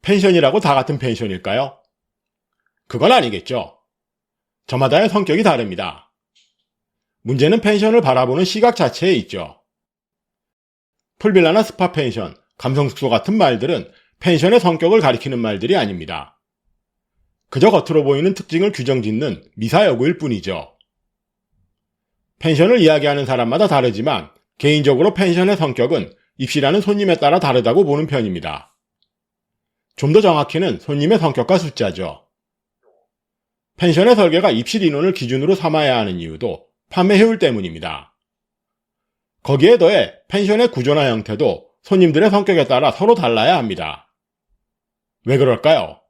펜션이라고 다 같은 펜션일까요? 그건 아니겠죠. 저마다의 성격이 다릅니다. 문제는 펜션을 바라보는 시각 자체에 있죠. 풀빌라나 스파 펜션, 감성숙소 같은 말들은 펜션의 성격을 가리키는 말들이 아닙니다. 그저 겉으로 보이는 특징을 규정짓는 미사여구일 뿐이죠. 펜션을 이야기하는 사람마다 다르지만 개인적으로 펜션의 성격은 입실하는 손님에 따라 다르다고 보는 편입니다. 좀 더 정확히는 손님의 성격과 숫자죠. 펜션의 설계가 입실 인원을 기준으로 삼아야 하는 이유도 판매 효율 때문입니다. 거기에 더해 펜션의 구조나 형태도 손님들의 성격에 따라 서로 달라야 합니다. 왜 그럴까요?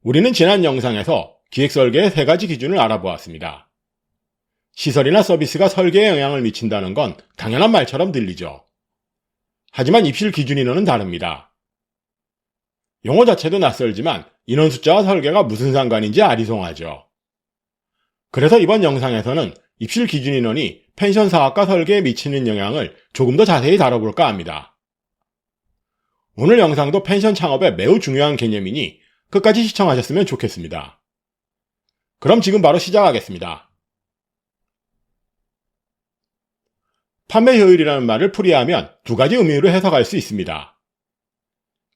우리는 지난 영상에서 기획설계의 3가지 기준을 알아보았습니다. 시설이나 서비스가 설계에 영향을 미친다는 건 당연한 말처럼 들리죠. 하지만 입실 기준 인원은 다릅니다. 용어 자체도 낯설지만 인원 숫자와 설계가 무슨 상관인지 아리송하죠. 그래서 이번 영상에서는 입실 기준 인원이 펜션 사업과 설계에 미치는 영향을 조금 더 자세히 다뤄볼까 합니다. 오늘 영상도 펜션 창업에 매우 중요한 개념이니 끝까지 시청하셨으면 좋겠습니다. 그럼 지금 바로 시작하겠습니다. 판매 효율이라는 말을 풀이하면 2가지 의미로 해석할 수 있습니다.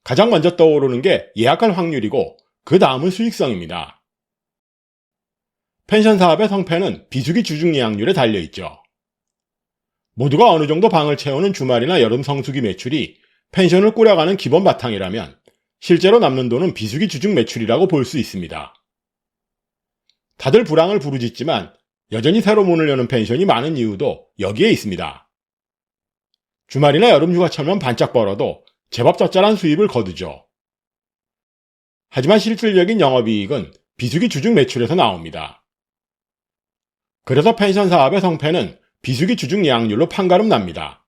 가장 먼저 떠오르는 게 예약할 확률이고 그 다음은 수익성입니다. 펜션 사업의 성패는 비수기 주중 예약률에 달려있죠. 모두가 어느 정도 방을 채우는 주말이나 여름 성수기 매출이 펜션을 꾸려가는 기본 바탕이라면 실제로 남는 돈은 비수기 주중 매출이라고 볼 수 있습니다. 다들 불황을 부르짖지만 여전히 새로 문을 여는 펜션이 많은 이유도 여기에 있습니다. 주말이나 여름 휴가철만 반짝 벌어도 제법 짭짤한 수입을 거두죠. 하지만 실질적인 영업이익은 비수기 주중 매출에서 나옵니다. 그래서 펜션 사업의 성패는 비수기 주중 예약률로 판가름 납니다.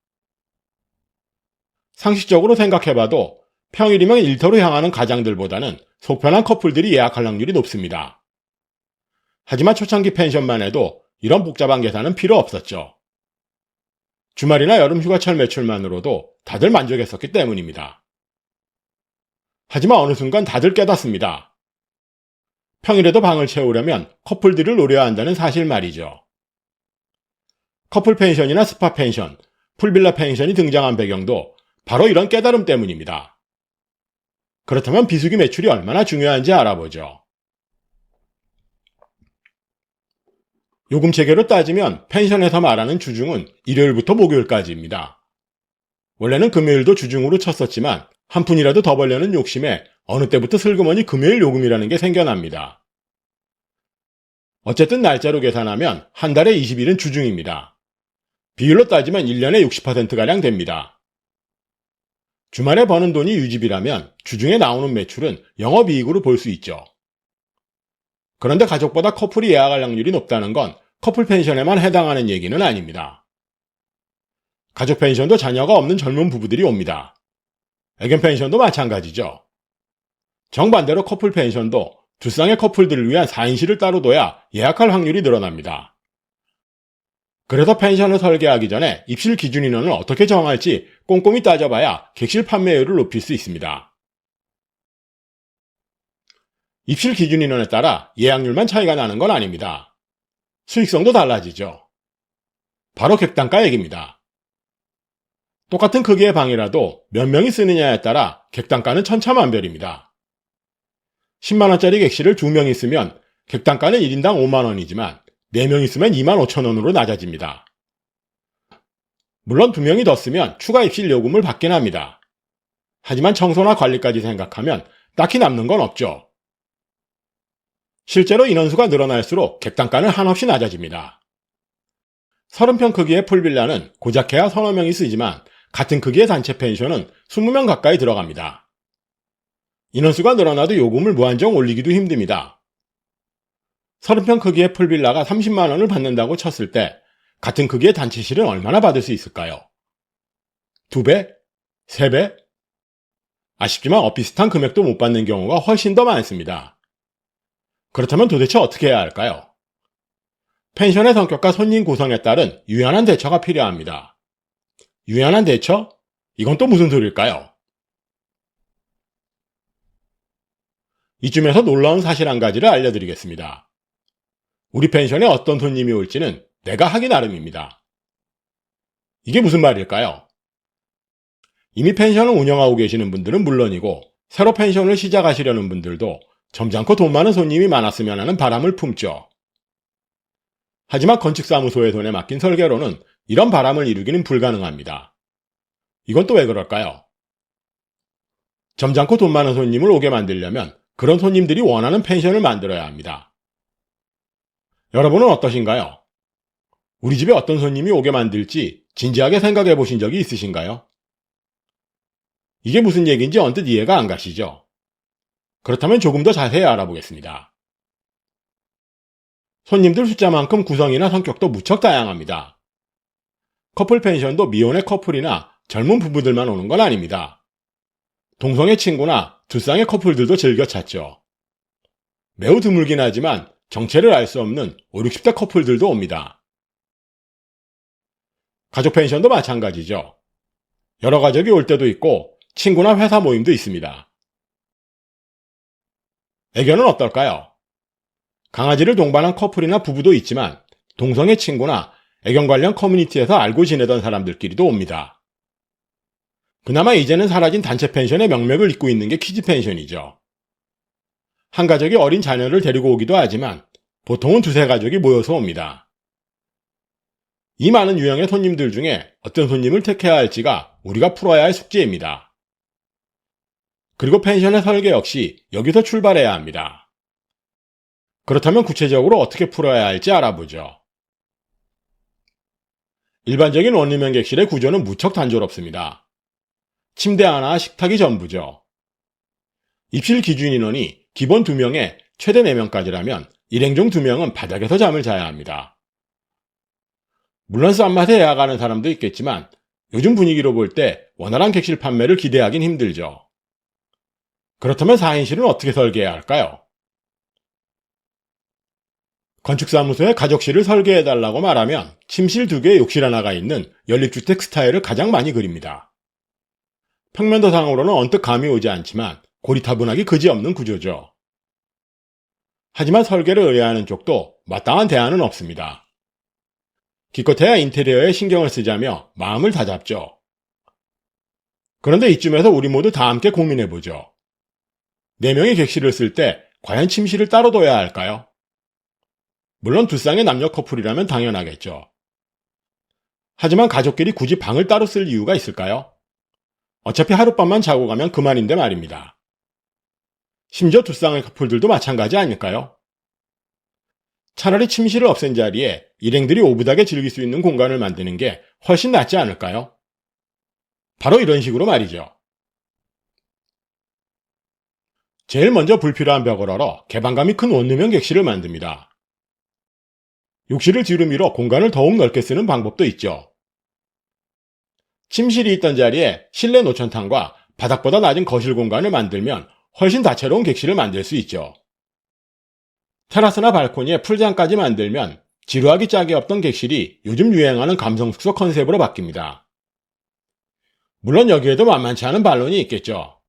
상식적으로 생각해봐도 평일이면 일터로 향하는 가장들보다는 속편한 커플들이 예약할 확률이 높습니다. 하지만 초창기 펜션만 해도 이런 복잡한 계산은 필요 없었죠. 주말이나 여름 휴가철 매출만으로도 다들 만족했었기 때문입니다. 하지만 어느 순간 다들 깨닫습니다. 평일에도 방을 채우려면 커플들을 노려야 한다는 사실 말이죠. 커플 펜션이나 스파 펜션, 풀빌라 펜션이 등장한 배경도 바로 이런 깨달음 때문입니다. 그렇다면 비수기 매출이 얼마나 중요한지 알아보죠. 요금 체계로 따지면 펜션에서 말하는 주중은 일요일부터 목요일까지입니다. 원래는 금요일도 주중으로 쳤었지만 한 푼이라도 더 벌려는 욕심에 어느 때부터 슬그머니 금요일 요금이라는 게 생겨납니다. 어쨌든 날짜로 계산하면 한 달에 20일은 주중입니다. 비율로 따지면 1년에 60%가량 됩니다. 주말에 버는 돈이 유지비라면 주중에 나오는 매출은 영업이익으로 볼 수 있죠. 그런데 가족보다 커플이 예약할 확률이 높다는 건 커플 펜션에만 해당하는 얘기는 아닙니다. 가족 펜션도 자녀가 없는 젊은 부부들이 옵니다. 애견 펜션도 마찬가지죠. 정반대로 커플 펜션도 두 쌍의 커플들을 위한 4인실을 따로 둬야 예약할 확률이 늘어납니다. 그래서 펜션을 설계하기 전에 입실 기준 인원을 어떻게 정할지 꼼꼼히 따져봐야 객실 판매율을 높일 수 있습니다. 입실 기준 인원에 따라 예약률만 차이가 나는 건 아닙니다. 수익성도 달라지죠. 바로 객단가 얘기입니다. 똑같은 크기의 방이라도 몇 명이 쓰느냐에 따라 객단가는 천차만별입니다. 10만원짜리 객실을 2명이 쓰면 객단가는 1인당 5만원이지만 4명이 쓰면 2만 5천원으로 낮아집니다. 물론 2명이 더 쓰면 추가 입실 요금을 받긴 합니다. 하지만 청소나 관리까지 생각하면 딱히 남는 건 없죠. 실제로 인원수가 늘어날수록 객단가는 한없이 낮아집니다. 30평 크기의 풀빌라는 고작해야 서너 명이 쓰지만 같은 크기의 단체 펜션은 20명 가까이 들어갑니다. 인원수가 늘어나도 요금을 무한정 올리기도 힘듭니다. 30평 크기의 풀빌라가 30만원을 받는다고 쳤을 때 같은 크기의 단체실은 얼마나 받을 수 있을까요? 2배? 3배? 아쉽지만 비슷한 금액도 못 받는 경우가 훨씬 더 많습니다. 그렇다면 도대체 어떻게 해야 할까요? 펜션의 성격과 손님 구성에 따른 유연한 대처가 필요합니다. 유연한 대처? 이건 또 무슨 소리일까요? 이쯤에서 놀라운 사실 한 가지를 알려드리겠습니다. 우리 펜션에 어떤 손님이 올지는 내가 하기 나름입니다. 이게 무슨 말일까요? 이미 펜션을 운영하고 계시는 분들은 물론이고 새로 펜션을 시작하시려는 분들도 점잖고 돈 많은 손님이 많았으면 하는 바람을 품죠. 하지만 건축사무소의 손에 맡긴 설계로는 이런 바람을 이루기는 불가능합니다. 이건 또 왜 그럴까요? 점잖고 돈 많은 손님을 오게 만들려면 그런 손님들이 원하는 펜션을 만들어야 합니다. 여러분은 어떠신가요? 우리 집에 어떤 손님이 오게 만들지 진지하게 생각해 보신 적이 있으신가요? 이게 무슨 얘기인지 언뜻 이해가 안 가시죠? 그렇다면 조금 더 자세히 알아보겠습니다. 손님들 숫자만큼 구성이나 성격도 무척 다양합니다. 커플 펜션도 미혼의 커플이나 젊은 부부들만 오는 건 아닙니다. 동성애 친구나 두 쌍의 커플들도 즐겨 찾죠. 매우 드물긴 하지만 정체를 알 수 없는 5, 60대 커플들도 옵니다. 가족 펜션도 마찬가지죠. 여러 가족이 올 때도 있고 친구나 회사 모임도 있습니다. 애견은 어떨까요? 강아지를 동반한 커플이나 부부도 있지만 동성애 친구나 애견 관련 커뮤니티에서 알고 지내던 사람들끼리도 옵니다. 그나마 이제는 사라진 단체 펜션의 명맥을 잇고 있는 게 키즈 펜션이죠. 한 가족이 어린 자녀를 데리고 오기도 하지만 보통은 두세 가족이 모여서 옵니다. 이 많은 유형의 손님들 중에 어떤 손님을 택해야 할지가 우리가 풀어야 할 숙제입니다. 그리고 펜션의 설계 역시 여기서 출발해야 합니다. 그렇다면 구체적으로 어떻게 풀어야 할지 알아보죠. 일반적인 원룸형 객실의 구조는 무척 단조롭습니다. 침대 하나, 식탁이 전부죠. 입실 기준 인원이 기본 2명에 최대 4명까지라면 일행 중 2명은 바닥에서 잠을 자야 합니다. 물론 싼 맛에 예약하는 사람도 있겠지만 요즘 분위기로 볼 때 원활한 객실 판매를 기대하긴 힘들죠. 그렇다면 4인실은 어떻게 설계해야 할까요? 건축사무소에 가족실을 설계해달라고 말하면 침실 2개, 욕실 하나가 있는 연립주택 스타일을 가장 많이 그립니다. 평면도상으로는 언뜻 감이 오지 않지만 고리타분하기 그지없는 구조죠. 하지만 설계를 의뢰하는 쪽도 마땅한 대안은 없습니다. 기껏해야 인테리어에 신경을 쓰자며 마음을 다잡죠. 그런데 이쯤에서 우리 모두 다 함께 고민해보죠. 4명의 객실을 쓸 때 과연 침실을 따로 둬야 할까요? 물론 두 쌍의 남녀 커플이라면 당연하겠죠. 하지만 가족끼리 굳이 방을 따로 쓸 이유가 있을까요? 어차피 하룻밤만 자고 가면 그만인데 말입니다. 심지어 두 쌍의 커플들도 마찬가지 아닐까요? 차라리 침실을 없앤 자리에 일행들이 오붓하게 즐길 수 있는 공간을 만드는 게 훨씬 낫지 않을까요? 바로 이런 식으로 말이죠. 제일 먼저 불필요한 벽을 얼어 개방감이 큰 원룸형 객실을 만듭니다. 욕실을 뒤로 밀어 공간을 더욱 넓게 쓰는 방법도 있죠. 침실이 있던 자리에 실내 노천탕과 바닥보다 낮은 거실 공간을 만들면 훨씬 다채로운 객실을 만들 수 있죠. 테라스나 발코니에 풀장까지 만들면 지루하기 짝이 없던 객실이 요즘 유행하는 감성숙소 컨셉으로 바뀝니다. 물론 여기에도 만만치 않은 반론이 있겠죠.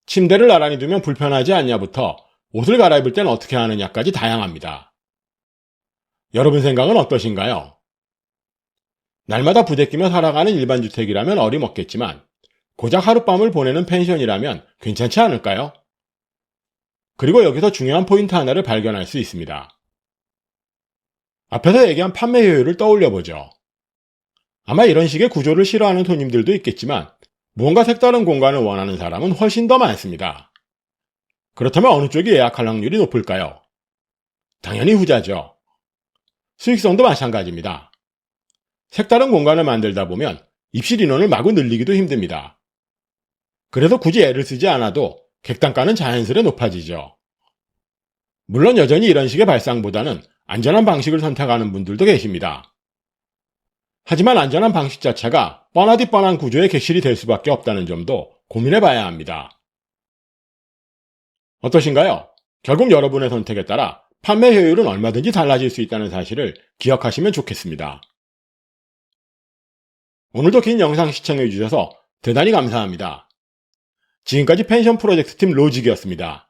침대를 나란히 두면 불편하지 않냐부터 옷을 갈아입을 땐 어떻게 하느냐까지 다양합니다. 여러분 생각은 어떠신가요? 날마다 부대끼며 살아가는 일반 주택이라면 어림없겠지만 고작 하룻밤을 보내는 펜션이라면 괜찮지 않을까요? 그리고 여기서 중요한 포인트 하나를 발견할 수 있습니다. 앞에서 얘기한 판매 효율을 떠올려보죠. 아마 이런 식의 구조를 싫어하는 손님들도 있겠지만 무언가 색다른 공간을 원하는 사람은 훨씬 더 많습니다. 그렇다면 어느 쪽이 예약할 확률이 높을까요? 당연히 후자죠. 수익성도 마찬가지입니다. 색다른 공간을 만들다 보면 입실 인원을 마구 늘리기도 힘듭니다. 그래서 굳이 애를 쓰지 않아도 객단가는 자연스레 높아지죠. 물론 여전히 이런 식의 발상보다는 안전한 방식을 선택하는 분들도 계십니다. 하지만 안전한 방식 자체가 뻔하디 뻔한 구조의 객실이 될 수밖에 없다는 점도 고민해봐야 합니다. 어떠신가요? 결국 여러분의 선택에 따라 판매 효율은 얼마든지 달라질 수 있다는 사실을 기억하시면 좋겠습니다. 오늘도 긴 영상 시청해주셔서 대단히 감사합니다. 지금까지 펜션 프로젝트 팀 로직이었습니다.